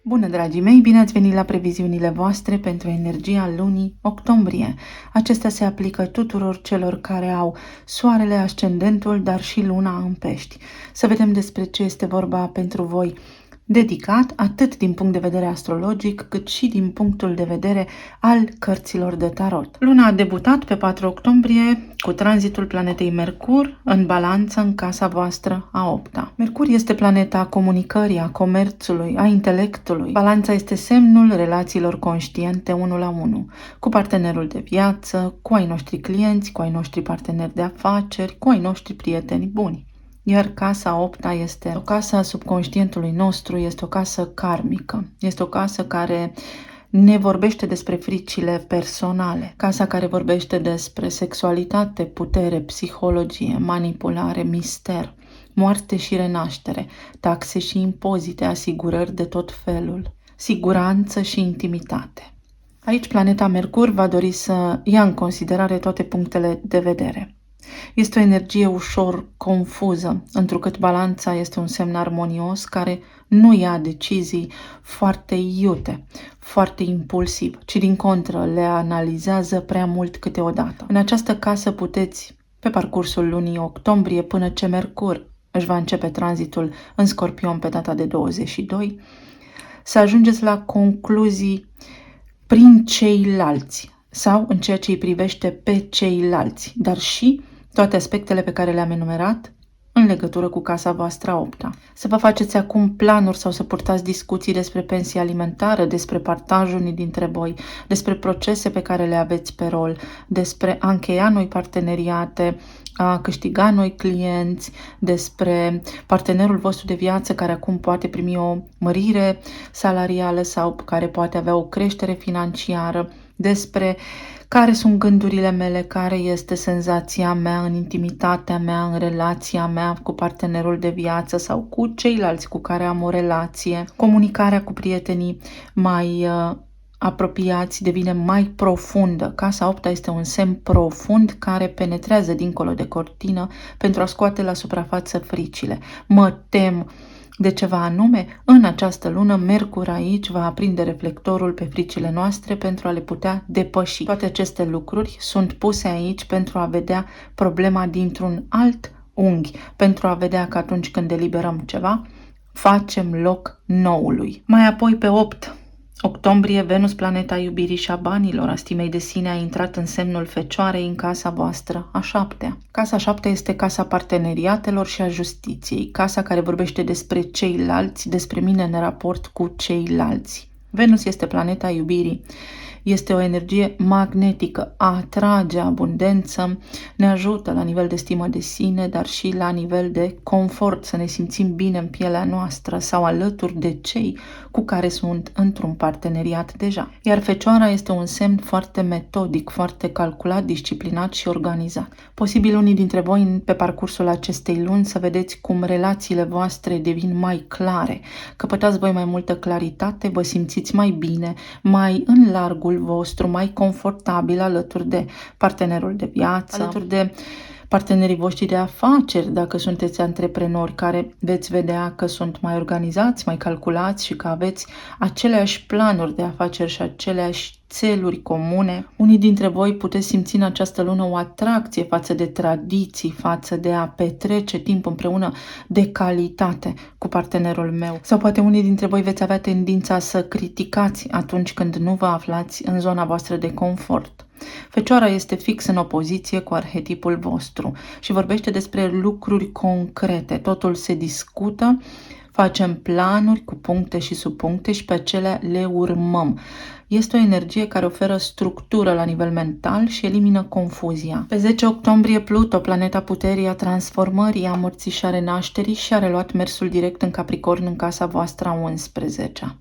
Bună, dragii mei! Bine ați venit la previziunile voastre pentru energia lunii octombrie. Acestea se aplică tuturor celor care au soarele, ascendentul, dar și luna în pești. Să vedem despre ce este vorba pentru voi, dedicat atât din punct de vedere astrologic, cât și din punctul de vedere al cărților de tarot. Luna a debutat pe 4 octombrie cu tranzitul planetei Mercur în balanță în casa voastră a 8-a. Mercur este planeta comunicării, a comerțului, a intelectului. Balanța este semnul relațiilor conștiente 1 la 1, cu partenerul de viață, cu ai noștri clienți, cu ai noștri parteneri de afaceri, cu ai noștri prieteni buni. Iar casa 8-a este o casă a subconștientului nostru, este o casă karmică, este o casă care ne vorbește despre fricile personale, casa care vorbește despre sexualitate, putere, psihologie, manipulare, mister, moarte și renaștere, taxe și impozite, asigurări de tot felul, siguranță și intimitate. Aici planeta Mercur va dori să ia în considerare toate punctele de vedere. Este o energie ușor confuză, întrucât balanța este un semn armonios care nu ia decizii foarte iute, foarte impulsiv, ci din contră le analizează prea mult câteodată. În această casă puteți, pe parcursul lunii octombrie, până ce Mercur își va începe tranzitul în Scorpion pe data de 22, să ajungeți la concluzii prin ceilalți sau în ceea ce îi privește pe ceilalți, dar și toate aspectele pe care le-am enumerat în legătură cu casa voastră a 8-a. Să vă faceți acum planuri sau să purtați discuții despre pensie alimentară, despre partajul unii dintre voi, despre procese pe care le aveți pe rol, despre a încheia noi parteneriate, a câștiga noi clienți, despre partenerul vostru de viață care acum poate primi o mărire salarială sau care poate avea o creștere financiară, despre care sunt gândurile mele, care este senzația mea în intimitatea mea, în relația mea cu partenerul de viață sau cu ceilalți cu care am o relație. Comunicarea cu prietenii mai apropiați devine mai profundă. Casa 8-a este un semn profund care penetrează dincolo de cortină pentru a scoate la suprafață fricile. Mă tem de ceva anume, în această lună, Mercur aici va aprinde reflectorul pe fricile noastre pentru a le putea depăși. Toate aceste lucruri sunt puse aici pentru a vedea problema dintr-un alt unghi, pentru a vedea că atunci când deliberăm ceva, facem loc noului. Mai apoi, pe 8 octombrie, Venus, planeta iubirii și a banilor, a stimei de sine, a intrat în semnul Fecioarei în casa voastră a 7-a. Casa 7 este casa parteneriatelor și a justiției, casa care vorbește despre ceilalți, despre mine în raport cu ceilalți. Venus este planeta iubirii. Este o energie magnetică, atrage abundență, ne ajută la nivel de stimă de sine, dar și la nivel de confort, să ne simțim bine în pielea noastră sau alături de cei cu care sunt într-un parteneriat deja. Iar Fecioara este un semn foarte metodic, foarte calculat, disciplinat și organizat. Posibil unii dintre voi pe parcursul acestei luni să vedeți cum relațiile voastre devin mai clare, căpătați voi mai multă claritate, vă simțiți mai bine, mai în largul vostru, mai confortabil alături de partenerul de viață, alături de partenerii voștri de afaceri, dacă sunteți antreprenori care veți vedea că sunt mai organizați, mai calculați și că aveți aceleași planuri de afaceri și aceleași țeluri comune. Unii dintre voi puteți simți în această lună o atracție față de tradiții, față de a petrece timp împreună de calitate cu partenerul meu. Sau poate unii dintre voi veți avea tendința să criticați atunci când nu vă aflați în zona voastră de confort. Fecioara este fix în opoziție cu arhetipul vostru și vorbește despre lucruri concrete. Totul se discută, facem planuri cu puncte și subpuncte și pe acelea le urmăm. Este o energie care oferă structură la nivel mental și elimină confuzia. Pe 10 octombrie, Pluto, planeta puterii, a transformării, a morții și a renașterii, și a reluat mersul direct în Capricorn în casa voastră a 11-a.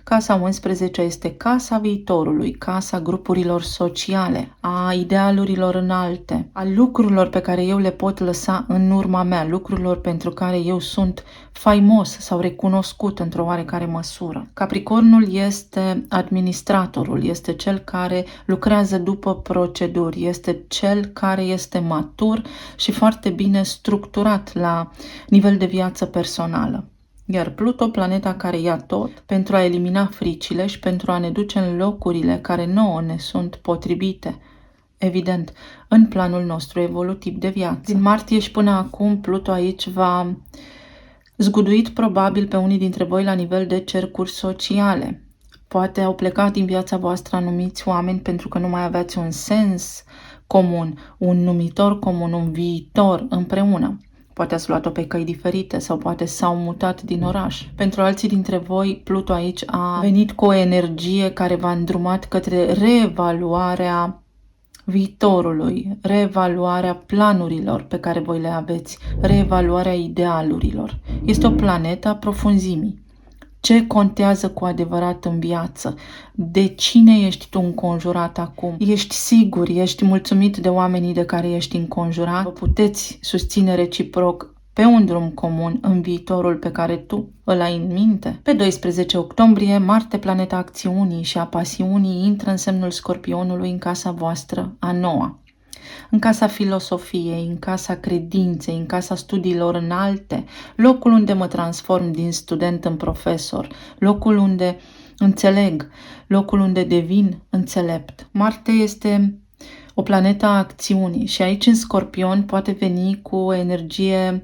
Casa 11 este casa viitorului, casa grupurilor sociale, a idealurilor înalte, a lucrurilor pe care eu le pot lăsa în urma mea, lucrurilor pentru care eu sunt faimos sau recunoscut într-o oarecare măsură. Capricornul este administratorul, este cel care lucrează după proceduri, este cel care este matur și foarte bine structurat la nivel de viață personală. Iar Pluto, planeta care ia tot, pentru a elimina fricile și pentru a ne duce în locurile care nouă ne sunt potrivite, evident, în planul nostru evolutiv de viață. Din martie și până acum, Pluto aici va zguduit probabil pe unii dintre voi la nivel de cercuri sociale. Poate au plecat din viața voastră anumiți oameni pentru că nu mai aveați un sens comun, un numitor comun, un viitor împreună. Poate ați luat-o pe căi diferite sau poate s-au mutat din oraș. Pentru alții dintre voi, Pluto aici a venit cu o energie care v-a îndrumat către reevaluarea viitorului, reevaluarea planurilor pe care voi le aveți, reevaluarea idealurilor. Este o planetă a profunzimii. Ce contează cu adevărat în viață? De cine ești tu înconjurat acum? Ești sigur, ești mulțumit de oamenii de care ești înconjurat? Vă puteți susține reciproc pe un drum comun în viitorul pe care tu îl ai în minte? Pe 12 octombrie, Marte, planeta acțiunii și a pasiunii, intră în semnul Scorpionului în casa voastră a noua. În casa filosofiei, în casa credinței, în casa studiilor înalte, locul unde mă transform din student în profesor, locul unde înțeleg, locul unde devin înțelept. Marte este o planetă a acțiunii și aici în Scorpion poate veni cu o energie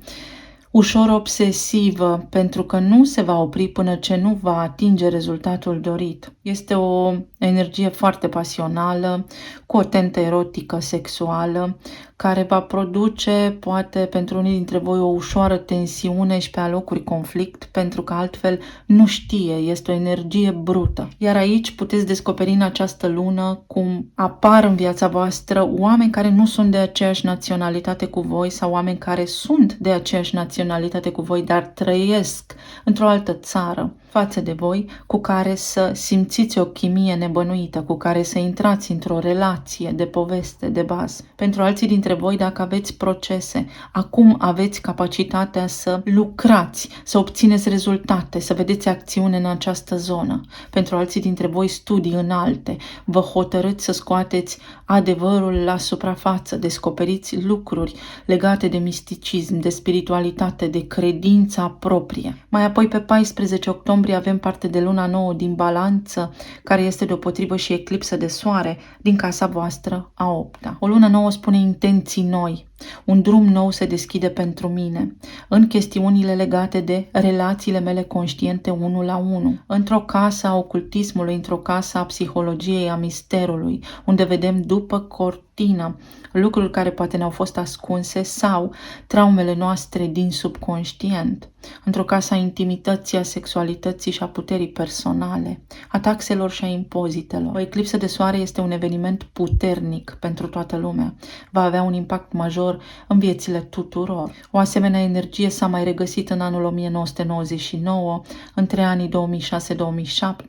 ușor obsesivă, pentru că nu se va opri până ce nu va atinge rezultatul dorit. Este o energie foarte pasională, cu o tentă erotică sexuală, care va produce, poate pentru unii dintre voi, o ușoară tensiune și pe alocuri conflict, pentru că altfel nu știe, este o energie brută. Iar aici puteți descoperi în această lună cum apar în viața voastră oameni care nu sunt de aceeași naționalitate cu voi sau oameni care sunt de aceeași naționalitate cu voi, dar trăiesc într-o altă țară față de voi, cu care să simțiți o chimie nebănuită, cu care să intrați într-o relație de poveste, de bază. Pentru alții dintre voi, dacă aveți procese, acum aveți capacitatea să lucrați, să obțineți rezultate, să vedeți acțiune în această zonă. Pentru alții dintre voi, studii înalte, vă hotărâți să scoateți adevărul la suprafață, descoperiți lucruri legate de misticism, de spiritualitate, de credința proprie. Mai apoi, pe 14 octombrie, avem parte de luna nouă din Balanță, care este deopotrivă și eclipsă de soare din casa voastră a 8-a. O lună nouă spune intenții noi. Un drum nou se deschide pentru mine în chestiunile legate de relațiile mele conștiente 1 la 1, într-o casă a ocultismului, într-o casă a psihologiei, a misterului, unde vedem după cortină lucruri care poate ne-au fost ascunse sau traumele noastre din subconștient, într-o casă a intimității, a sexualității și a puterii personale, a taxelor și a impozitelor. O eclipsă de soare este un eveniment puternic pentru toată lumea. Va avea un impact major în viețile tuturor. O asemenea energie s-a mai regăsit în anul 1999, între anii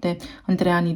2006-2007, între anii 2015-2016,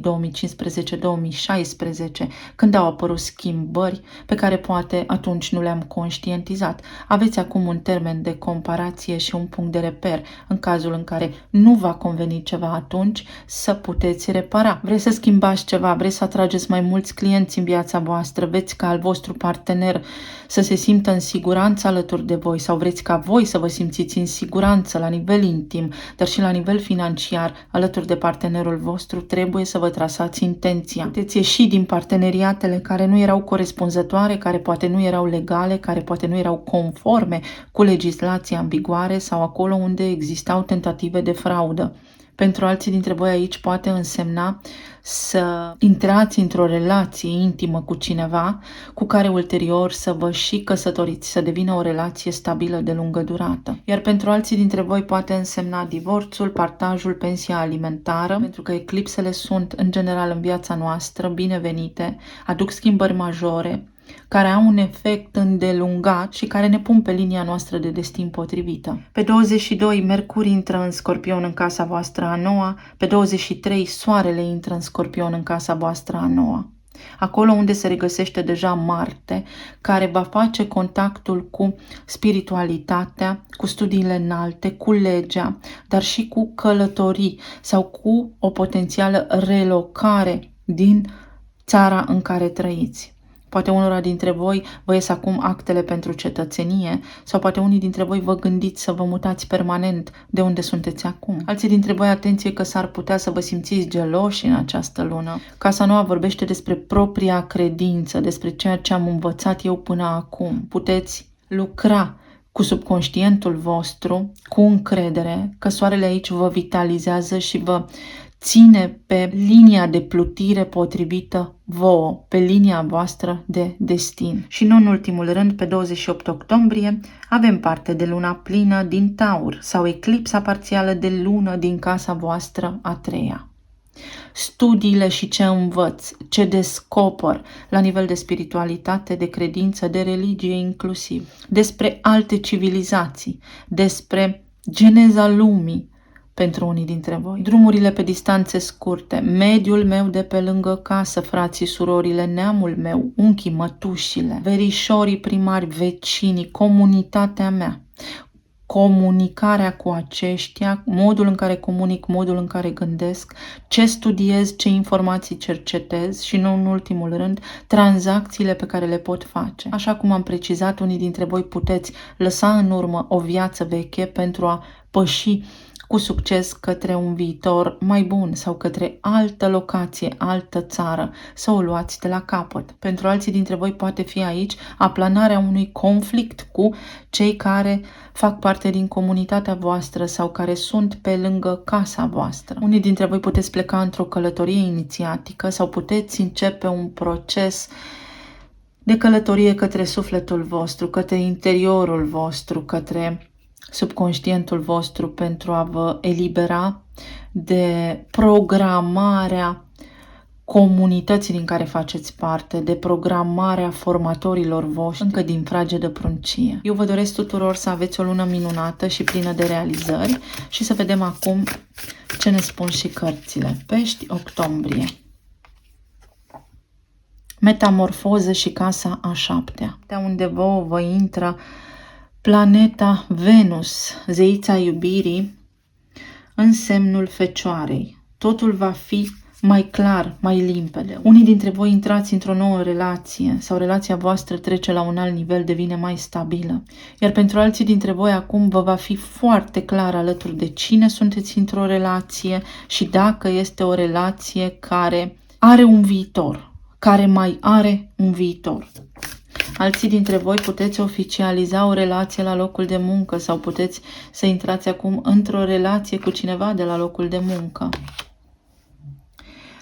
când au apărut schimbări pe care poate atunci nu le-am conștientizat. Aveți acum un termen de comparație și un punct de reper în cazul în care nu va conveni ceva atunci să puteți repara. Vreți să schimbați ceva, vreți să atrageți mai mulți clienți în viața voastră, vreți ca al vostru partener să se simtă în siguranță alături de voi sau vreți ca voi să vă simțiți în siguranță la nivel intim, dar și la nivel financiar alături de partenerul vostru, trebuie să vă trasați intenția. Puteți ieși din parteneriatele care nu erau corespunzătoare, care poate nu erau legale, care poate nu erau conforme cu legislația în vigoare sau acolo unde existau tentative de fraudă. Pentru alții dintre voi aici poate însemna să intrați într-o relație intimă cu cineva cu care ulterior să vă și căsătoriți, să devină o relație stabilă de lungă durată. Iar pentru alții dintre voi poate însemna divorțul, partajul, pensia alimentară, pentru că eclipsele sunt în general în viața noastră binevenite, aduc schimbări majore, care au un efect îndelungat și care ne pun pe linia noastră de destin potrivită. Pe 22, Mercur intră în Scorpion în casa voastră a noua, pe 23, Soarele intră în Scorpion în casa voastră a noua. Acolo unde se regăsește deja Marte, care va face contactul cu spiritualitatea, cu studiile înalte, cu legea, dar și cu călătorii sau cu o potențială relocare din țara în care trăiți. Poate unora dintre voi vă ies acum actele pentru cetățenie sau poate unii dintre voi vă gândiți să vă mutați permanent de unde sunteți acum. Alții dintre voi, atenție că s-ar putea să vă simțiți geloși în această lună. Casa Noua vorbește despre propria credință, despre ceea ce am învățat eu până acum. Puteți lucra cu subconștientul vostru, cu încredere, că soarele aici vă vitalizează și vă ține pe linia de plutire potrivită vouă, pe linia voastră de destin. Și nu în ultimul rând, pe 28 octombrie avem parte de luna plină din Taur sau eclipsa parțială de lună din casa voastră a treia. Studiile și ce învăț, ce descoper la nivel de spiritualitate, de credință, de religie inclusiv, despre alte civilizații, despre geneza lumii pentru unii dintre voi, drumurile pe distanțe scurte, mediul meu de pe lângă casă, frații, surorile, neamul meu, unchii, mătușile, verișorii primari, vecinii, comunitatea mea, comunicarea cu aceștia, modul în care comunic, modul în care gândesc, ce studiez, ce informații cercetez și nu în ultimul rând, tranzacțiile pe care le pot face. Așa cum am precizat, unii dintre voi puteți lăsa în urmă o viață veche pentru a păși cu succes către un viitor mai bun sau către altă locație, altă țară, să o luați de la capăt. Pentru alții dintre voi poate fi aici aplanarea unui conflict cu cei care fac parte din comunitatea voastră sau care sunt pe lângă casa voastră. Unii dintre voi puteți pleca într-o călătorie inițiatică sau puteți începe un proces de călătorie către sufletul vostru, către interiorul vostru, către subconștientul vostru pentru a vă elibera de programarea comunității din care faceți parte, de programarea formatorilor voștri încă din fragedă pruncie. Eu vă doresc tuturor să aveți o lună minunată și plină de realizări și să vedem acum ce ne spun și cărțile. Pești, octombrie. Metamorfoză și casa a șaptea, de unde vă intră planeta Venus, zeița iubirii, în semnul Fecioarei. Totul va fi mai clar, mai limpede. Unii dintre voi intrați într-o nouă relație sau relația voastră trece la un alt nivel, devine mai stabilă. Iar pentru alții dintre voi acum vă va fi foarte clar alături de cine sunteți într-o relație și dacă este o relație care are un viitor, care mai are un viitor. Alții dintre voi puteți oficializa o relație la locul de muncă sau puteți să intrați acum într-o relație cu cineva de la locul de muncă.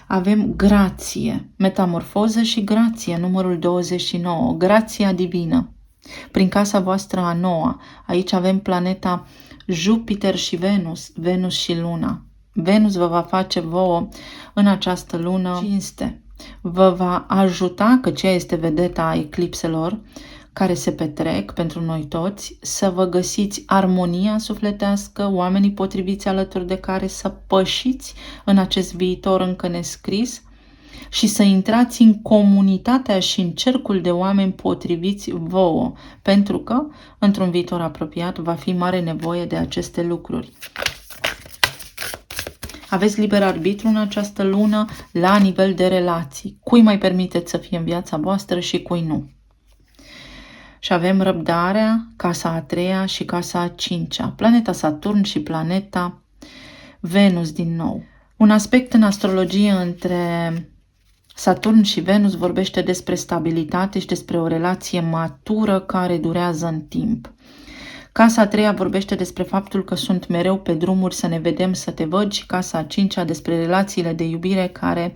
Avem grație, metamorfoză și grație, numărul 29, grația divină. Prin casa voastră a noua, aici avem planeta Jupiter și Venus, Venus și Luna. Venus vă va face vouă în această lună cinste. Vă va ajuta, că ceea este vedeta a eclipselor care se petrec pentru noi toți, să vă găsiți armonia sufletească, oamenii potriviți alături de care să pășiți în acest viitor încă nescris și să intrați în comunitatea și în cercul de oameni potriviți vouă, pentru că într-un viitor apropiat va fi mare nevoie de aceste lucruri. Aveți liber arbitru în această lună la nivel de relații. Cui mai permiteți să fie în viața voastră și cui nu. Și avem răbdarea, casa a treia și casa a cincea. Planeta Saturn și planeta Venus din nou. Un aspect în astrologie între Saturn și Venus vorbește despre stabilitate și despre o relație matură care durează în timp. Casa a treia vorbește despre faptul că sunt mereu pe drumuri să ne vedem, să te văd, și casa a cincea despre relațiile de iubire care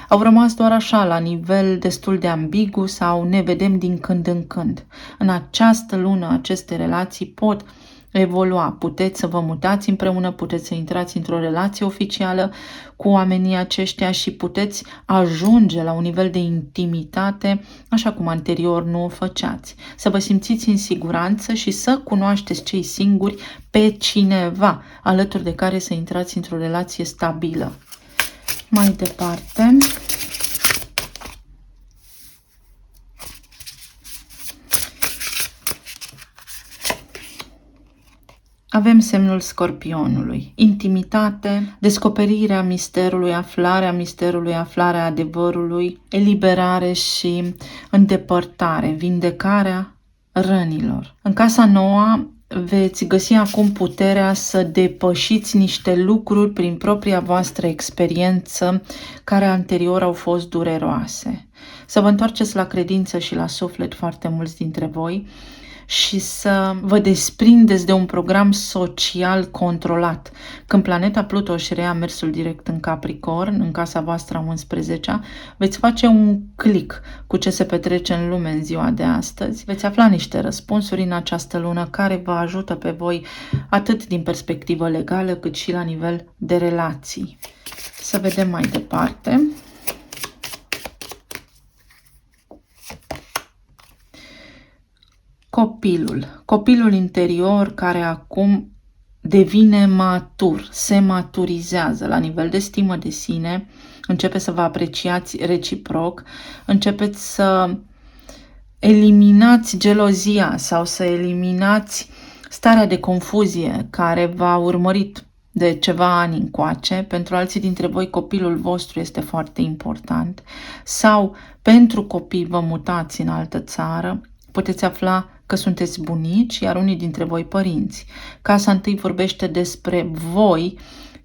au rămas doar așa, la nivel destul de ambigu sau ne vedem din când în când. În această lună aceste relații pot evolua, puteți să vă mutați împreună, puteți să intrați într-o relație oficială cu oamenii aceștia și puteți ajunge la un nivel de intimitate așa cum anterior nu o făceați. Să vă simțiți în siguranță și să cunoașteți cei singuri pe cineva alături de care să intrați într-o relație stabilă. Mai departe, Avem semnul Scorpionului, intimitate, descoperirea misterului, aflarea adevărului, eliberare și îndepărtare, vindecarea rănilor. În casa nouă veți găsi acum puterea să depășiți niște lucruri prin propria voastră experiență care anterior au fost dureroase. Să vă întoarceți la credință și la suflet, foarte mulți dintre voi, și să vă desprindeți de un program social controlat. Când planeta Pluto își reia mersul direct în Capricorn, în casa voastră a 11-a, veți face un click cu ce se petrece în lume în ziua de astăzi. Veți afla niște răspunsuri în această lună care vă ajută pe voi atât din perspectivă legală cât și la nivel de relații. Să vedem mai departe. Copilul interior care acum devine matur, se maturizează la nivel de stimă de sine, începe să vă apreciați reciproc, începeți să eliminați gelozia sau să eliminați starea de confuzie care v-a urmărit de ceva ani încoace. Pentru alții dintre voi copilul vostru este foarte important sau pentru copii vă mutați în altă țară, puteți afla că sunteți bunici, iar unii dintre voi părinți. Casa întâi vorbește despre voi,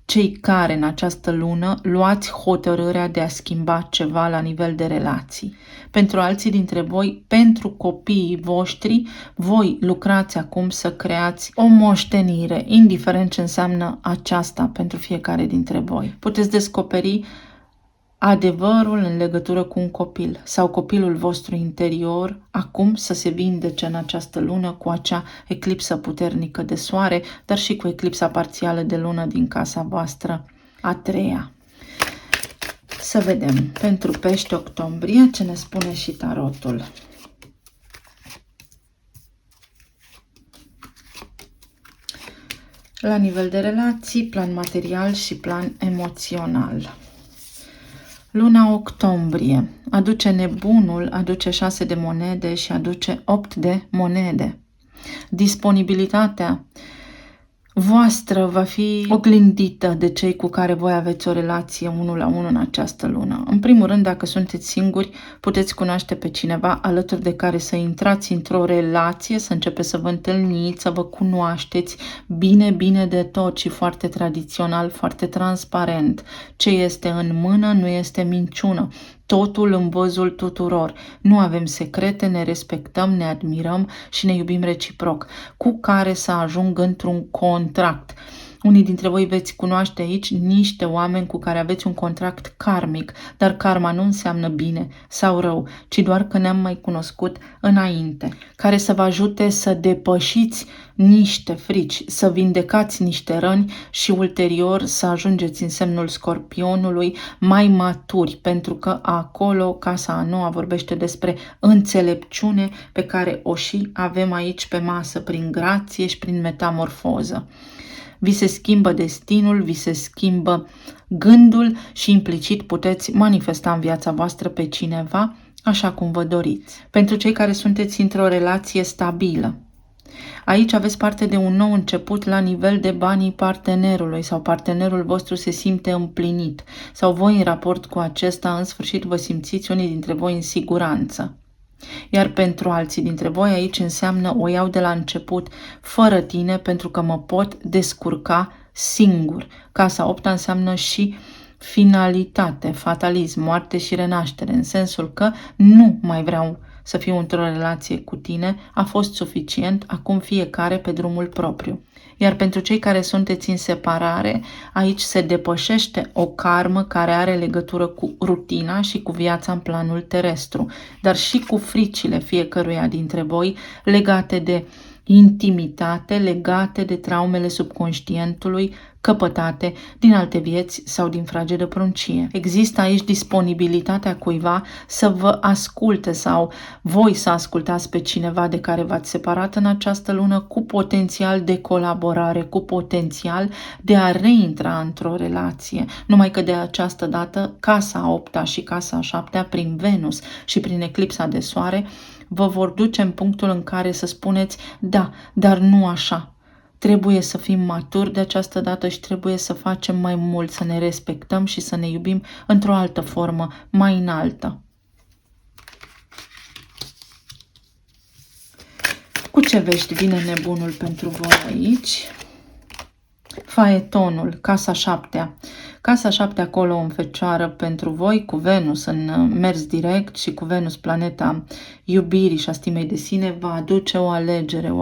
cei care în această lună luați hotărârea de a schimba ceva la nivel de relații. Pentru alții dintre voi, pentru copiii voștri, voi lucrați acum să creați o moștenire, indiferent ce înseamnă aceasta pentru fiecare dintre voi. Puteți descoperi adevărul în legătură cu un copil sau copilul vostru interior acum să se vindece în această lună cu acea eclipsă puternică de soare, dar și cu eclipsa parțială de lună din casa voastră a treia. Să vedem pentru pești octombrie ce ne spune și tarotul. La nivel de relații, plan material și plan emoțional. Luna octombrie aduce nebunul, aduce 6 de monede și aduce 8 de monede. Disponibilitatea voastră va fi oglindită de cei cu care voi aveți o relație 1 la 1 în această lună. În primul rând, dacă sunteți singuri, puteți cunoaște pe cineva alături de care să intrați într-o relație, să începeți să vă întâlniți, să vă cunoașteți bine de tot și foarte tradițional, foarte transparent. Ce este în mână nu este minciună. Totul în văzul tuturor. Nu avem secrete, ne respectăm, ne admirăm și ne iubim reciproc, cu care să ajung într-un contract. Unii dintre voi veți cunoaște aici niște oameni cu care aveți un contract karmic, dar karma nu înseamnă bine sau rău, ci doar că ne-am mai cunoscut înainte, care să vă ajute să depășiți niște frici, să vindecați niște răni și ulterior să ajungeți în semnul Scorpionului mai maturi, pentru că acolo casa a noua vorbește despre înțelepciune pe care o și avem aici pe masă prin grație și prin metamorfoză. Vi se schimbă destinul, vi se schimbă gândul și implicit puteți manifesta în viața voastră pe cineva așa cum vă doriți. Pentru cei care sunteți într-o relație stabilă, aici aveți parte de un nou început la nivel de banii partenerului sau partenerul vostru se simte împlinit sau voi în raport cu acesta în sfârșit vă simțiți unii dintre voi în siguranță. Iar pentru alții dintre voi aici înseamnă o iau de la început fără tine pentru că mă pot descurca singur. Casa 8 înseamnă și finalitate, fatalism, moarte și renaștere, în sensul că nu mai vreau să fiu într-o relație cu tine, a fost suficient, acum fiecare pe drumul propriu. Iar pentru cei care sunteți în separare, aici se depășește o karmă care are legătură cu rutina și cu viața în planul terestru, dar și cu fricile fiecăruia dintre voi legate de intimitate, legate de traumele subconștientului căpătate din alte vieți sau din fragedă pruncie. Există aici disponibilitatea cuiva să vă asculte sau voi să ascultați pe cineva de care v-ați separat în această lună cu potențial de colaborare, cu potențial de a reintra într-o relație. Numai că de această dată casa 8-a și casa 7-a prin Venus și prin eclipsa de soare vă vor duce în punctul în care să spuneți da, dar nu așa. Trebuie să fim maturi de această dată și trebuie să facem mai mult, să ne respectăm și să ne iubim într-o altă formă, mai înaltă. Cu ce vești vine nebunul pentru voi aici? Faetonul, casa 7-a. Casa 7 acolo în Fecioară pentru voi, cu Venus în mers direct și cu Venus, planeta iubirii și a stimei de sine, va aduce o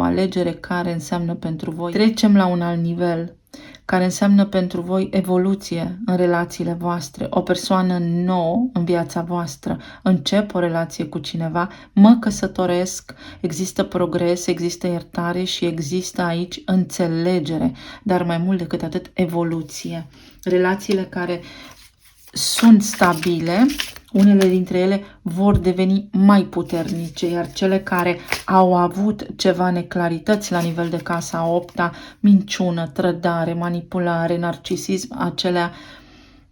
alegere care înseamnă pentru voi. Trecem la un alt nivel, care înseamnă pentru voi evoluție în relațiile voastre, o persoană nouă în viața voastră, încep o relație cu cineva, mă căsătoresc, există progres, există iertare și există aici înțelegere, dar mai mult decât atât evoluție. Relațiile care sunt stabile, unele dintre ele vor deveni mai puternice, iar cele care au avut ceva neclarități la nivel de casa 8-a, minciună, trădare, manipulare, narcisism, acelea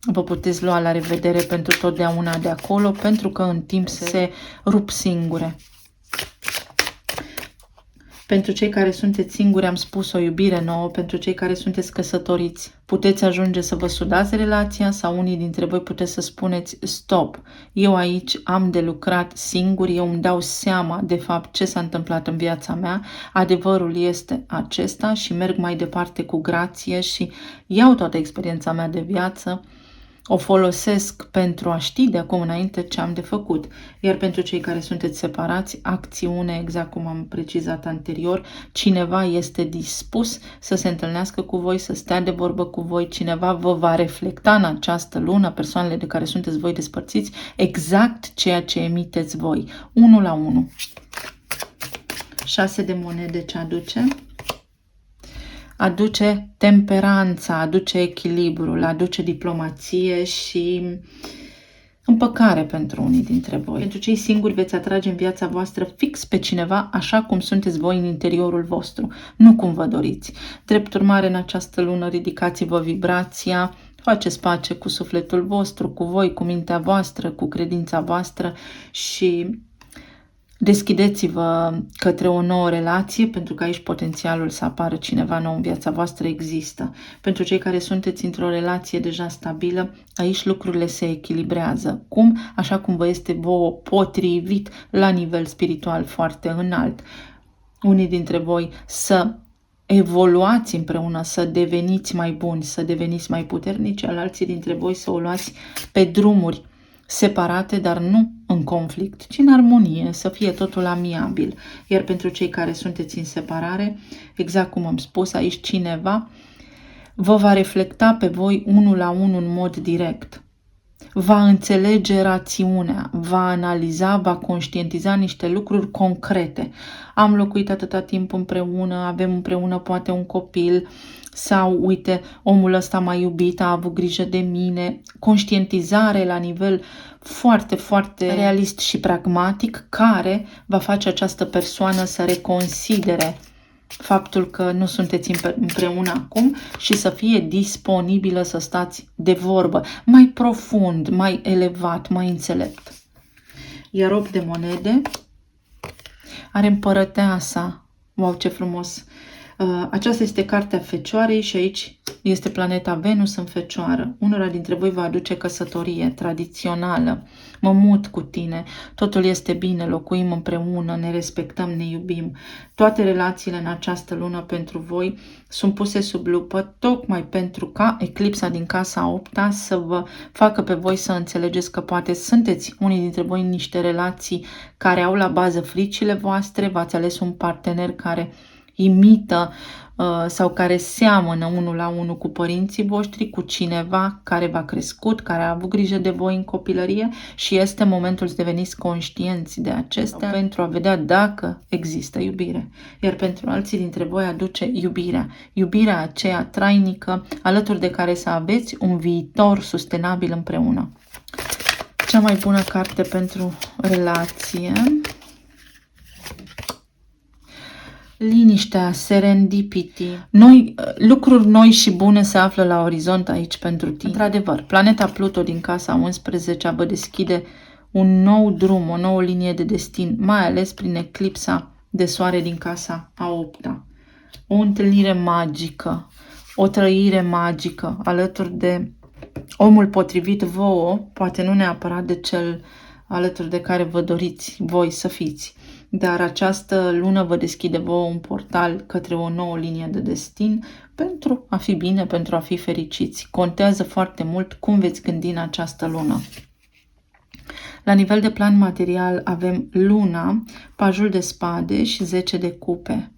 vă puteți lua la revedere pentru totdeauna de acolo, pentru că în timp se rup singure. Pentru cei care sunteți singuri am spus o iubire nouă, pentru cei care sunteți căsătoriți puteți ajunge să vă sudați relația sau unii dintre voi puteți să spuneți stop, eu aici am de lucrat singur, eu îmi dau seama de fapt ce s-a întâmplat în viața mea, adevărul este acesta și merg mai departe cu grație și iau toată experiența mea de viață, o folosesc pentru a ști de acum înainte ce am de făcut. Iar pentru cei care sunteți separați, acțiune, exact cum am precizat anterior, cineva este dispus să se întâlnească cu voi, să stea de vorbă cu voi, cineva vă va reflecta în această lună, persoanele de care sunteți voi despărțiți, exact ceea ce emiteți voi. 1 la 1. 6 de monede ce aduce? Aduce temperanța, aduce echilibrul, aduce diplomație și împăcare pentru unii dintre voi. Pentru cei singuri veți atrage în viața voastră fix pe cineva așa cum sunteți voi în interiorul vostru, nu cum vă doriți. Drept urmare, în această lună ridicați-vă vibrația, faceți pace cu sufletul vostru, cu voi, cu mintea voastră, cu credința voastră și deschideți-vă către o nouă relație, pentru că aici potențialul să apară cineva nou în viața voastră există. Pentru cei care sunteți într-o relație deja stabilă, aici lucrurile se echilibrează. Cum? Așa cum vă este vouă potrivit la nivel spiritual foarte înalt. Unii dintre voi să evoluați împreună, să deveniți mai buni, să deveniți mai puternici, alții dintre voi să o luați pe drumuri separate, dar nu în conflict, ci în armonie, să fie totul amiabil. Iar pentru cei care sunteți în separare, exact cum am spus, aici cineva vă va reflecta pe voi 1 la 1 în mod direct. Va înțelege rațiunea, va analiza, va conștientiza niște lucruri concrete. Am locuit atâta timp împreună, avem împreună poate un copil sau, uite, omul ăsta m-a iubit, a avut grijă de mine. Conștientizare la nivel foarte, foarte realist și pragmatic, care va face această persoană să reconsidere faptul că nu sunteți împreună acum și să fie disponibilă să stați de vorbă mai profund, mai elevat, mai înțelept. Iar 8 de monede are împărăteasa. Wow, ce frumos! Aceasta este cartea Fecioarei și aici este planeta Venus în Fecioară. Unora dintre voi va aduce căsătorie tradițională. Mă mut cu tine, totul este bine, locuim împreună, ne respectăm, ne iubim. Toate relațiile în această lună pentru voi sunt puse sub lupă, tocmai pentru ca eclipsa din casa 8-a să vă facă pe voi să înțelegeți că poate sunteți unii dintre voi în niște relații care au la bază fricile voastre, v-ați ales un partener care imită sau care seamănă 1 la 1 cu părinții voștri, cu cineva care v-a crescut, care a avut grijă de voi în copilărie și este momentul să deveniți conștienți de acestea pentru a vedea dacă există iubire. Iar pentru alții dintre voi aduce iubirea aceea trainică, alături de care să aveți un viitor sustenabil împreună. Cea mai bună carte pentru relație: liniștea, serendipity. Lucruri noi și bune se află la orizont aici pentru tine. Într-adevăr, planeta Pluto din casa 11 vă deschide un nou drum, o nouă linie de destin, mai ales prin eclipsa de soare din casa a 8-a. o întâlnire magică, o trăire magică alături de omul potrivit vouă, poate nu neapărat de cel alături de care vă doriți voi să fiți. Dar această lună vă deschide vouă un portal către o nouă linie de destin pentru a fi bine, pentru a fi fericiți. Contează foarte mult cum veți gândi în această lună. La nivel de plan material avem Luna, Pajul de spade și 10 de cupe.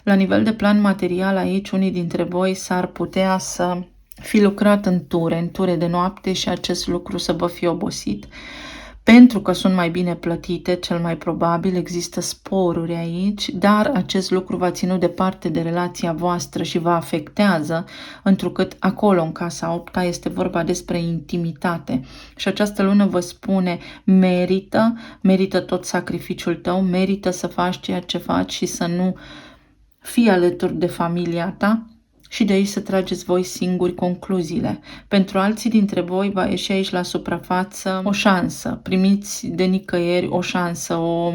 La nivel de plan material aici unii dintre voi s-ar putea să fi lucrat în ture de noapte și acest lucru să vă fi obosit. Pentru că sunt mai bine plătite, cel mai probabil există sporuri aici, dar acest lucru va ținut departe de relația voastră și vă afectează, întrucât acolo, în casa 8-a, este vorba despre intimitate. Și această lună vă spune, merită tot sacrificiul tău, merită să faci ceea ce faci și să nu fii alături de familia ta. Și de aici să trageți voi singuri concluziile. Pentru alții dintre voi va ieși aici la suprafață o șansă. Primiți de nicăieri o șansă, o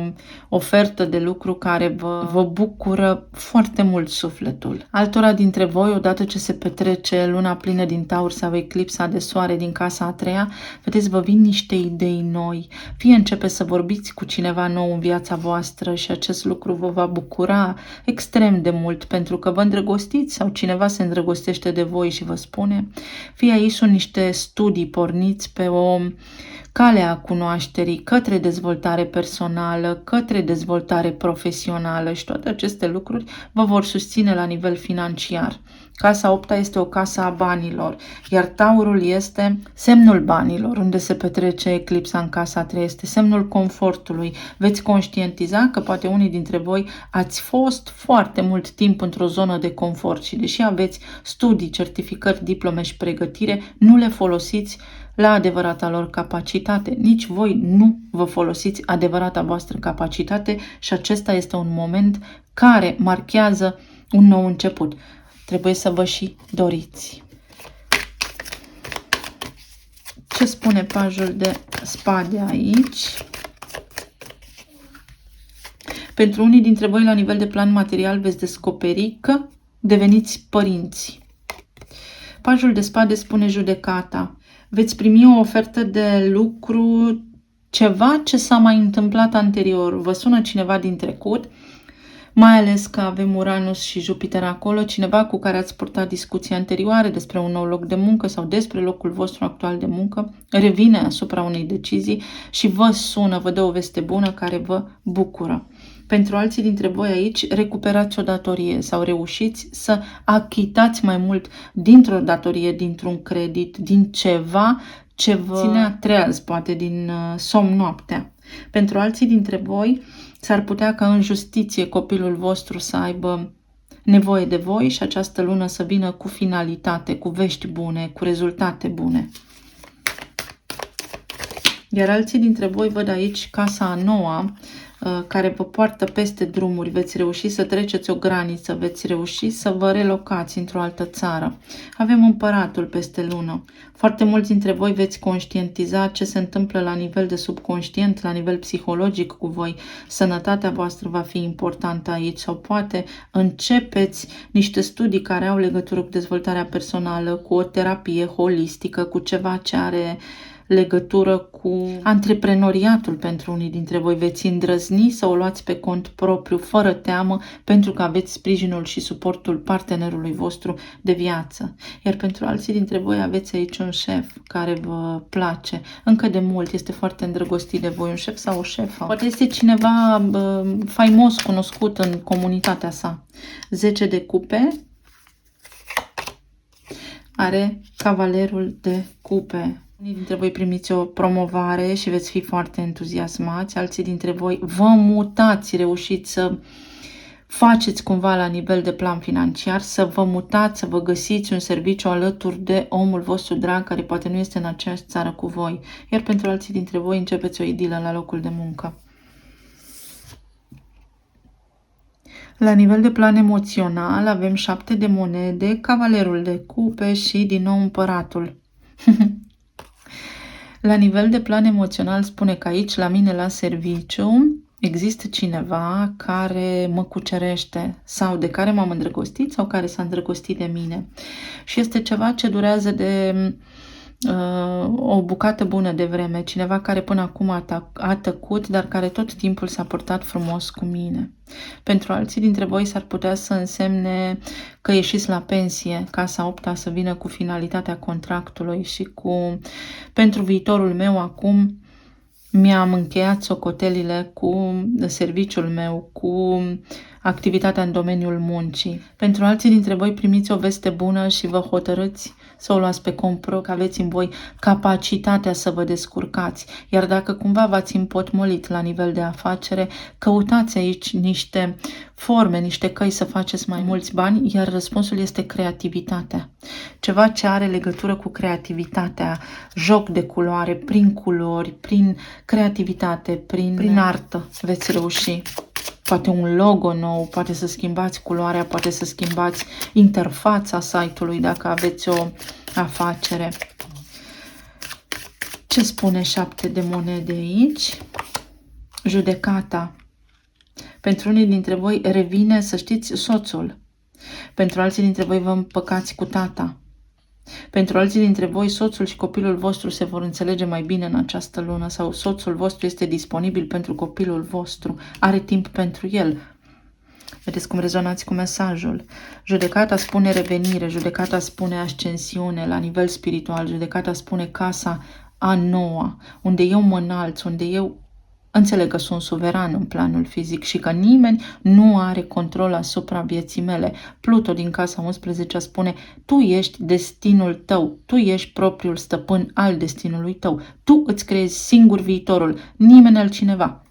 ofertă de lucru care vă bucură foarte mult sufletul. Altora dintre voi, odată ce se petrece luna plină din Taur sau eclipsa de soare din casa a 3-a, vedeți, vă vin niște idei noi. Fie începe să vorbiți cu cineva nou în viața voastră și acest lucru vă va bucura extrem de mult pentru că vă îndrăgostiți sau cineva se îndrăgostește de voi și vă spune, fie aici sunt niște studii porniți pe o cale a cunoașterii către dezvoltare personală, către dezvoltare profesională și toate aceste lucruri vă vor susține la nivel financiar. Casa 8-a este o casă a banilor, iar Taurul este semnul banilor, unde se petrece eclipsa în casa 3, este semnul confortului. Veți conștientiza că poate unii dintre voi ați fost foarte mult timp într-o zonă de confort și deși aveți studii, certificări, diplome și pregătire, nu le folosiți la adevărata lor capacitate. Nici voi nu vă folosiți adevărata voastră capacitate și acesta este un moment care marchează un nou început. Trebuie să vă și doriți. Ce spune Pajul de spade aici? Pentru unii dintre voi, la nivel de plan material, veți descoperi că deveniți părinți. Pajul de spade spune judecata. Veți primi o ofertă de lucru, ceva ce s-a mai întâmplat anterior. Vă sună cineva din trecut, mai ales că avem Uranus și Jupiter acolo, cineva cu care ați purtat discuții anterioare despre un nou loc de muncă sau despre locul vostru actual de muncă, revine asupra unei decizii și vă sună, vă dă o veste bună care vă bucură. Pentru alții dintre voi aici, recuperați o datorie sau reușiți să achitați mai mult dintr-o datorie, dintr-un credit, din ceva ce vă ținea treaz, poate din somn noaptea. Pentru alții dintre voi, s-ar putea ca în justiție copilul vostru să aibă nevoie de voi și această lună să vină cu finalitate, cu vești bune, cu rezultate bune. Iar alții dintre voi văd aici casa a 9-a, care vă poartă peste drumuri, veți reuși să treceți o graniță, veți reuși să vă relocați într-o altă țară. Avem împăratul peste lună. Foarte mulți dintre voi veți conștientiza ce se întâmplă la nivel de subconștient, la nivel psihologic cu voi. Sănătatea voastră va fi importantă aici sau poate începeți niște studii care au legătură cu dezvoltarea personală, cu o terapie holistică, cu ceva ce are legătură cu antreprenoriatul pentru unii dintre voi. Veți îndrăzni să o luați pe cont propriu, fără teamă, pentru că aveți sprijinul și suportul partenerului vostru de viață. Iar pentru alții dintre voi aveți aici un șef care vă place. Încă de mult este foarte îndrăgostit de voi, un șef sau o șefă. Poate este cineva faimos cunoscut în comunitatea sa. 10 de cupe. Are cavalerul de cupe. Unii dintre voi primiți o promovare și veți fi foarte entuziasmați, alții dintre voi vă mutați, reușiți să faceți cumva la nivel de plan financiar, să vă mutați, să vă găsiți un serviciu alături de omul vostru drag care poate nu este în aceeași țară cu voi. Iar pentru alții dintre voi începeți o idilă la locul de muncă. La nivel de plan emoțional avem 7 de monede, cavalerul de cupe și din nou împăratul. La nivel de plan emoțional spune că aici, la mine la serviciu, există cineva care mă cucerește sau de care m-am îndrăgostit sau care s-a îndrăgostit de mine. Și este ceva ce durează de o bucată bună de vreme. Cineva care până acum a tăcut, dar care tot timpul s-a purtat frumos cu mine. Pentru alții dintre voi s-ar putea să însemne că ieșiți la pensie, casa 8-a să vină cu finalitatea contractului și cu... Pentru viitorul meu acum mi-am încheiat socotelile cu serviciul meu, cu activitatea în domeniul muncii. Pentru alții dintre voi primiți o veste bună și vă hotărâți să o luați pe compro, că aveți în voi capacitatea să vă descurcați. Iar dacă cumva v-ați împotmolit la nivel de afacere, căutați aici niște forme, niște căi să faceți mai mulți bani, iar răspunsul este creativitatea. Ceva ce are legătură cu creativitatea, joc de culoare, prin culori, prin creativitate, prin artă veți reuși. Poate un logo nou, poate să schimbați culoarea, poate să schimbați interfața site-ului dacă aveți o afacere. Ce spune 7 de monede aici? Judecata. Pentru unii dintre voi revine, să știți, soțul. Pentru alții dintre voi vă împăcați cu tata. Pentru alții dintre voi, soțul și copilul vostru se vor înțelege mai bine în această lună sau soțul vostru este disponibil pentru copilul vostru, are timp pentru el. Vedeți cum rezonați cu mesajul. Judecata spune revenire, judecata spune ascensiune la nivel spiritual, judecata spune casa a noua, unde eu mă înalț, unde eu înțeleg că sunt suveran în planul fizic și că nimeni nu are control asupra vieții mele. Pluto din casa 11 spune, tu ești destinul tău, tu ești propriul stăpân al destinului tău. Tu îți creezi singur viitorul, nimeni altcineva.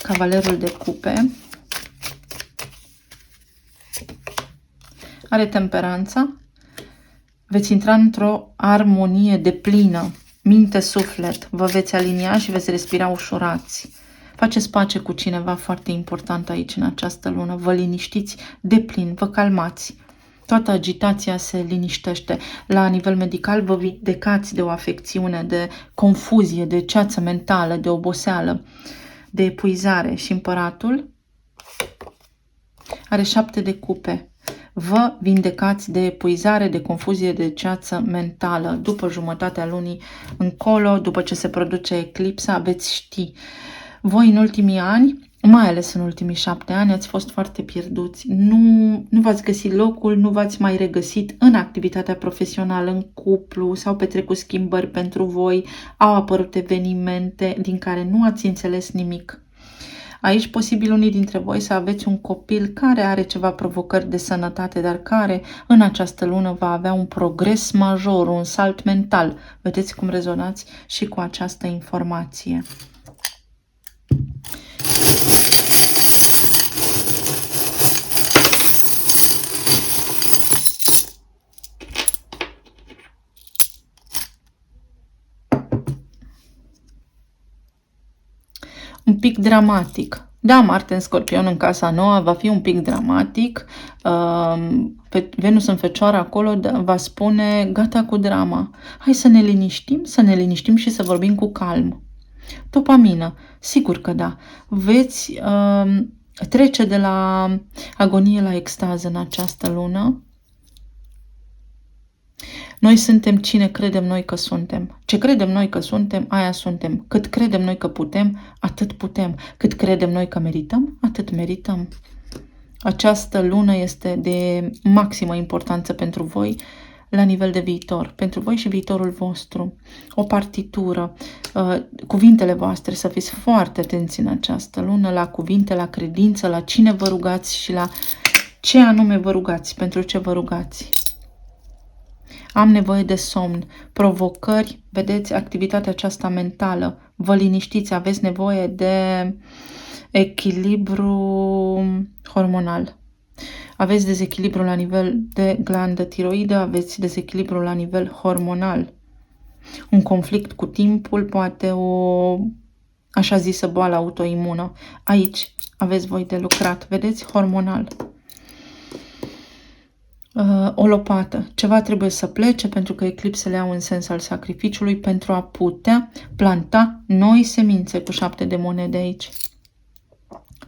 Cavalerul de cupe are temperanța. Veți intra într-o armonie deplină. Minte, suflet, vă veți alinia și veți respira ușurați. Faceți pace cu cineva foarte important aici în această lună. Vă liniștiți deplin, vă calmați. Toată agitația se liniștește. La nivel medical vă vindecați de o afecțiune, de confuzie, de ceață mentală, de oboseală, de epuizare. Și împăratul are 7 de cupe. Vă vindecați de epuizare, de confuzie, de ceață mentală. După jumătatea lunii încolo, după ce se produce eclipsa, veți ști. Voi în ultimii ani, mai ales în ultimii 7 ani, ați fost foarte pierduți. Nu v-ați găsit locul, nu v-ați mai regăsit în activitatea profesională, în cuplu, s-au petrecut schimbări pentru voi, au apărut evenimente din care nu ați înțeles nimic. Aici, posibil unii dintre voi să aveți un copil care are ceva provocări de sănătate, dar care în această lună va avea un progres major, un salt mental. Vedeți cum rezonați și cu această informație. Un pic dramatic. Da, Marte în Scorpion în casa nouă va fi un pic dramatic. Venus în Fecioară acolo va spune gata cu drama. Hai să ne liniștim și să vorbim cu calm. Dopamină, sigur că da. Veți trece de la agonie la extază în această lună. Noi suntem cine credem noi că suntem. Ce credem noi că suntem, aia suntem. Cât credem noi că putem, atât putem. Cât credem noi că merităm, atât merităm. Această lună este de maximă importanță pentru voi la nivel de viitor. Pentru voi și viitorul vostru. O partitură, cuvintele voastre, să fiți foarte atenți în această lună la cuvinte, la credință, la cine vă rugați și la ce anume vă rugați, pentru ce vă rugați. Am nevoie de somn, provocări, vedeți, activitatea aceasta mentală, vă liniștiți, aveți nevoie de echilibru hormonal. Aveți dezechilibru la nivel de glandă tiroidă, aveți dezechilibru la nivel hormonal. Un conflict cu timpul, poate o așa zisă boală autoimună. Aici aveți voi de lucrat, vedeți, hormonal. O lopată. Ceva trebuie să plece pentru că eclipsele au un sens al sacrificiului pentru a putea planta noi semințe cu 7 de monede aici.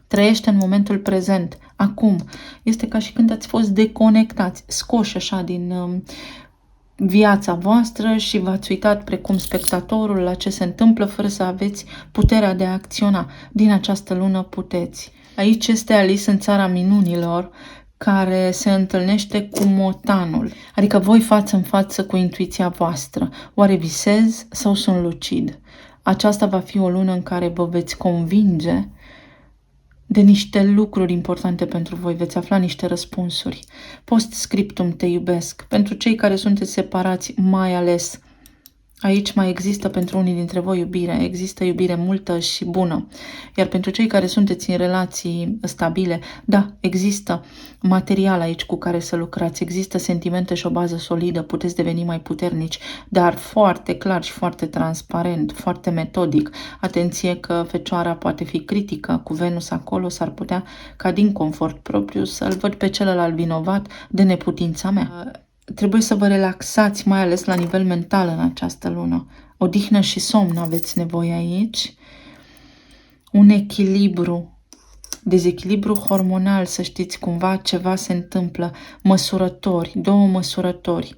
Trăiește în momentul prezent, acum. Este ca și când ați fost deconectați, scoși așa din viața voastră și v-ați uitat precum spectatorul la ce se întâmplă fără să aveți puterea de a acționa. Din această lună puteți. Aici este Alice în țara minunilor, care se întâlnește cu motanul, adică voi față în față cu intuiția voastră. Oare visez sau sunt lucid? Aceasta va fi o lună în care vă veți convinge de niște lucruri importante pentru voi, veți afla niște răspunsuri. Post-scriptum, te iubesc. Pentru cei care sunteți separați, mai ales, aici mai există pentru unii dintre voi iubire, există iubire multă și bună. Iar pentru cei care sunteți în relații stabile, da, există material aici cu care să lucrați, există sentimente și o bază solidă, puteți deveni mai puternici, dar foarte clar și foarte transparent, foarte metodic. Atenție că Fecioara poate fi critică, cu Venus acolo s-ar putea ca din confort propriu să-l văd pe celălalt vinovat de neputința mea. Trebuie să vă relaxați, mai ales la nivel mental în această lună. Odihnă și somn aveți nevoie aici. Un echilibru, dezechilibru hormonal, să știți cumva ceva se întâmplă. Măsurători, 2 măsurători.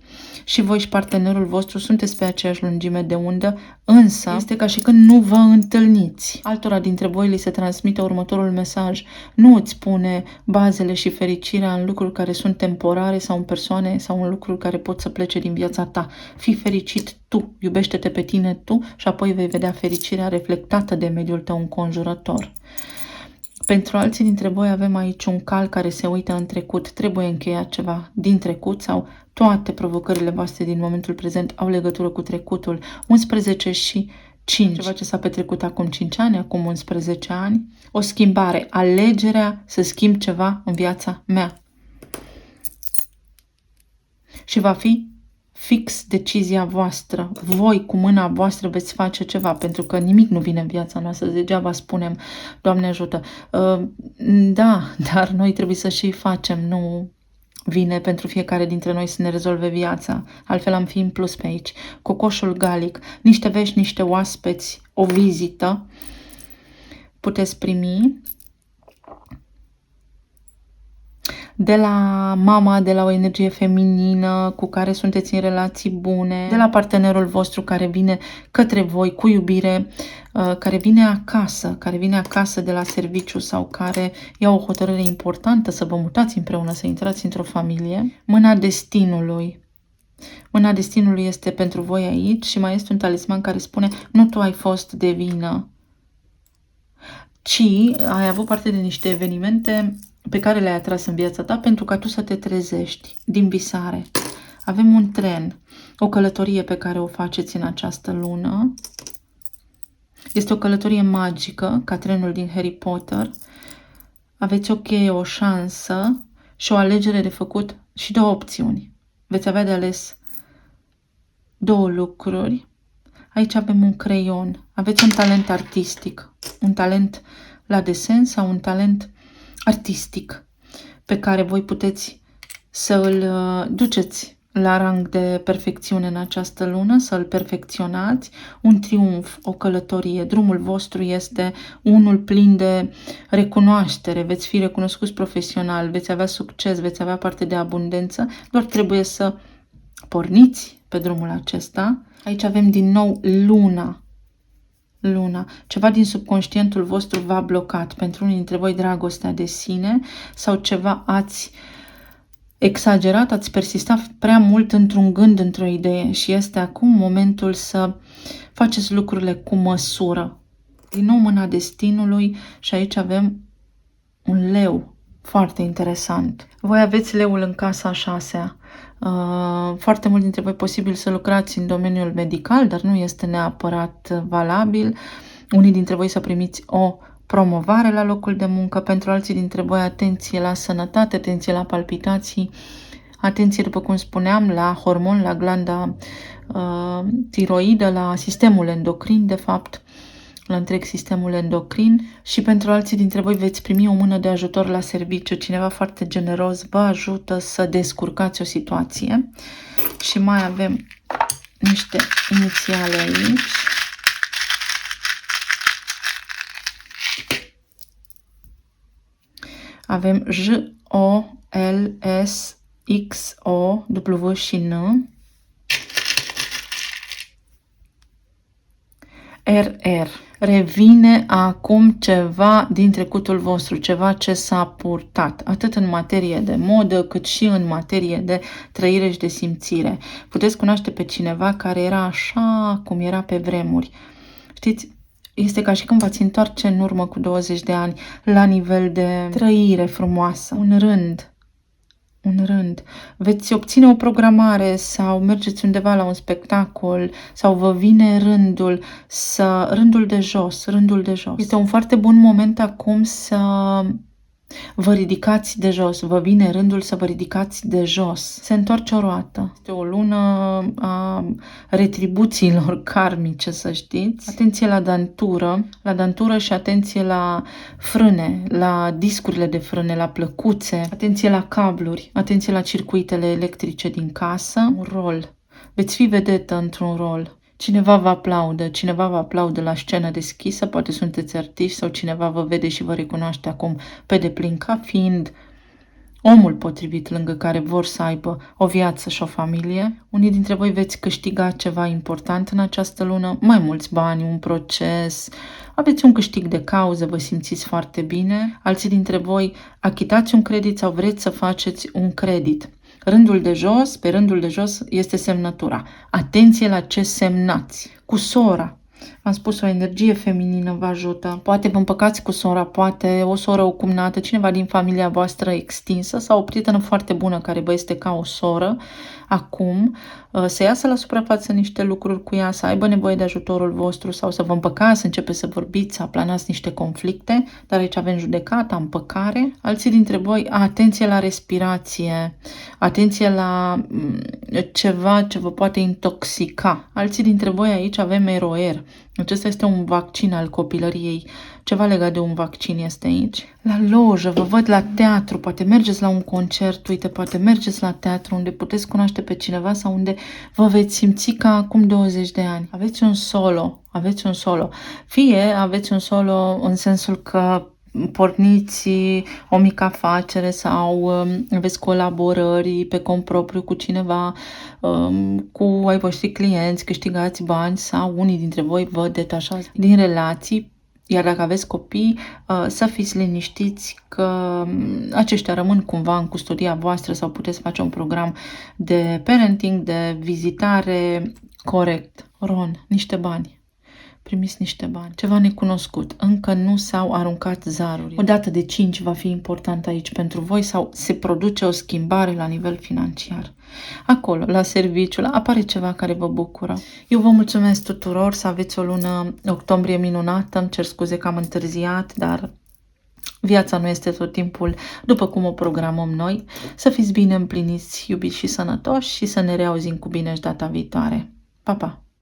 Și voi și partenerul vostru sunteți pe aceeași lungime de undă, însă este ca și când nu vă întâlniți. Altora dintre voi li se transmite următorul mesaj. Nu îți pune bazele și fericirea în lucruri care sunt temporare sau în persoane sau în lucruri care pot să plece din viața ta. Fii fericit tu, iubește-te pe tine tu și apoi vei vedea fericirea reflectată de mediul tău înconjurător. Pentru alții dintre voi avem aici un cal care se uită în trecut. Trebuie încheiat ceva din trecut sau toate provocările voastre din momentul prezent au legătură cu trecutul. 11 și 5. Ceva ce s-a petrecut acum 5 ani, acum 11 ani. O schimbare. Alegerea să schimb ceva în viața mea. Și va fi fix decizia voastră. Voi cu mâna voastră veți face ceva, pentru că nimic nu vine în viața noastră. Degeaba spunem, Doamne ajută. Da, dar noi trebuie să și facem, nu vine pentru fiecare dintre noi să ne rezolve viața. Altfel am fi în plus pe aici. Cocoșul galic, niște vești, niște oaspeți, o vizită puteți primi de la mama, de la o energie feminină cu care sunteți în relații bune, de la partenerul vostru care vine către voi cu iubire, care vine acasă de la serviciu sau care ia o hotărâre importantă să vă mutați împreună, să intrați într-o familie. Mâna destinului. Mâna destinului este pentru voi aici și mai este un talisman care spune nu tu ai fost de vină, ci ai avut parte de niște evenimente pe care le-ai atras în viața ta pentru ca tu să te trezești din visare. Avem un tren, o călătorie pe care o faceți în această lună. Este o călătorie magică, ca trenul din Harry Potter. Aveți o cheie, o șansă și o alegere de făcut și 2 opțiuni. Veți avea de ales 2 lucruri. Aici avem un creion. Aveți un talent artistic, un talent la desen sau un talent artistic pe care voi puteți să îl duceți la rang de perfecțiune în această lună, să îl perfecționați. Un triumf, o călătorie. Drumul vostru este unul plin de recunoaștere. Veți fi recunoscuți profesional, veți avea succes, veți avea parte de abundență. Doar trebuie să porniți pe drumul acesta. Aici avem din nou luna. Ceva din subconștientul vostru v-a blocat. Pentru unii dintre voi dragostea de sine sau ceva ați exagerat, ați persistat prea mult într-un gând, într-o idee și este acum momentul să faceți lucrurile cu măsură. Din nou mâna destinului și aici avem un leu foarte interesant. Voi aveți leul în casa a 6-a. Foarte mulți dintre voi posibil să lucrați în domeniul medical, dar nu este neapărat valabil. Unii dintre voi să primiți o promovare la locul de muncă, pentru alții dintre voi atenție la sănătate, atenție la palpitații, atenție, după cum spuneam, la hormon, la glanda tiroidă, la sistemul endocrin, de fapt. la întreg sistemul endocrin și pentru alții dintre voi veți primi o mână de ajutor la serviciu. Cineva foarte generos vă ajută să descurcați o situație. Și mai avem niște inițiale aici. Avem J, O, L, S, X, O, W și N. RR. Revine acum ceva din trecutul vostru, ceva ce s-a purtat, atât în materie de modă, cât și în materie de trăire și de simțire. Puteți cunoaște pe cineva care era așa cum era pe vremuri. Știți, este ca și când v-ați întoarce în urmă cu 20 de ani la nivel de trăire frumoasă, un rând. Veți obține o programare sau mergeți undeva la un spectacol sau vă vine rândul de jos. Este un foarte bun moment acum să vă ridicați de jos, vă vine rândul să vă ridicați de jos. Se întoarce o roată. Este o lună a retribuțiilor karmice, să știți. Atenție la dantură și atenție la frâne, la discurile de frâne, la plăcuțe, atenție la cabluri, atenție la circuitele electrice din casă. Un rol. Veți fi vedetă într-un rol. Cineva vă aplaudă la scenă deschisă, poate sunteți artiști sau cineva vă vede și vă recunoaște acum pe deplin ca fiind omul potrivit lângă care vor să aibă o viață și o familie. Unii dintre voi veți câștiga ceva important în această lună, mai mulți bani, un proces, aveți un câștig de cauză, vă simțiți foarte bine. Alții dintre voi achitați un credit sau vreți să faceți un credit. Pe rândul de jos este semnătura. Atenție la ce semnați. Cu sora. V-am spus, o energie feminină vă ajută. Poate vă împăcați cu sora, poate o soră, o cumnată, cineva din familia voastră extinsă sau o prietenă foarte bună care vă este ca o soră. Acum, să iasă la suprafață niște lucruri cu ea, să aibă nevoie de ajutorul vostru sau să vă împăcați, să începeți să vorbiți, să aplanați niște conflicte, dar aici avem judecata, împăcare. Alții dintre voi, atenție la respirație, atenție la ceva ce vă poate intoxica. Alții dintre voi aici avem ROR. Acesta este un vaccin al copilăriei. Ceva legat de un vaccin este aici. La lojă, vă văd la teatru, poate mergeți la un concert, uite, poate mergeți la teatru unde puteți cunoaște pe cineva sau unde vă veți simți ca acum 20 de ani. Aveți un solo. Fie aveți un solo în sensul că porniți o mică afacere sau aveți colaborări pe cont propriu cu cineva, cu ai voștri clienți, câștigați bani sau unii dintre voi vă detașați din relații. Iar dacă aveți copii, să fiți liniștiți că aceștia rămân cumva în custodia voastră sau puteți face un program de parenting, de vizitare corect. Ron, niște bani. Primiți niște bani. Ceva necunoscut. Încă nu s-au aruncat zaruri. O dată de 5 va fi important aici pentru voi sau se produce o schimbare la nivel financiar. Acolo, la serviciul, apare ceva care vă bucură. Eu vă mulțumesc tuturor, să aveți o lună octombrie minunată. Îmi cer scuze că am întârziat, dar viața nu este tot timpul după cum o programăm noi. Să fiți bine împliniți, iubiți și sănătoși și să ne reauzim cu bine și data viitoare. Pa, pa!